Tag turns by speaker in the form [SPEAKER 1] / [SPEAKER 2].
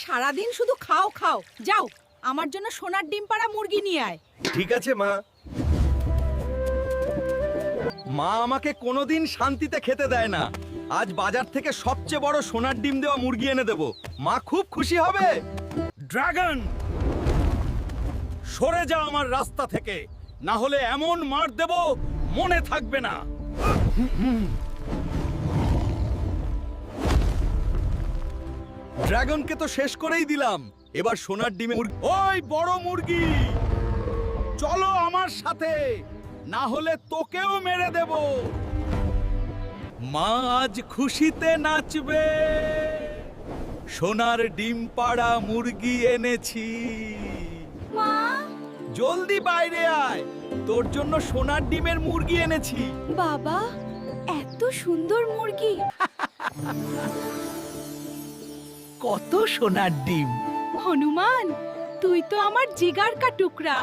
[SPEAKER 1] সারাদিন শুধু খাও খাও। যাও, আমার জন্য সোনার ডিম পাড়া মুরগি নিয়ে আয়।
[SPEAKER 2] ঠিক আছে মা। মা আমাকে কোনোদিন শান্তিতে খেতে দেয় না। আজ বাজার থেকে সবচেয়ে বড় সোনার ডিম দেওয়া মুরগি এনে দেব। মা খুব খুশি হবে। ড্রাগন, সরে যা আমার রাস্তা থেকে, না হলে এমন মার দেব মনে থাকবে না। ড্রাগনকে তো শেষ করেই দিলাম, এবার সোনার ডিমে ওই বড় মুরগি, চলো আমার সাথে, না হলে তোকেও মেরে দেব। মা আজ খুশিতে নাচবে। সোনার ডিম পাড়া মুরগি এনেছি।
[SPEAKER 1] মা,
[SPEAKER 2] জলদি বাইরে আয়, তোর জন্য সোনার ডিমের মুরগি এনেছি।
[SPEAKER 1] বাবা, এত সুন্দর মুরগি।
[SPEAKER 2] কত সোনার ডিম।
[SPEAKER 1] হনুমান, তুই তো আমার জিগার কা টুকরা।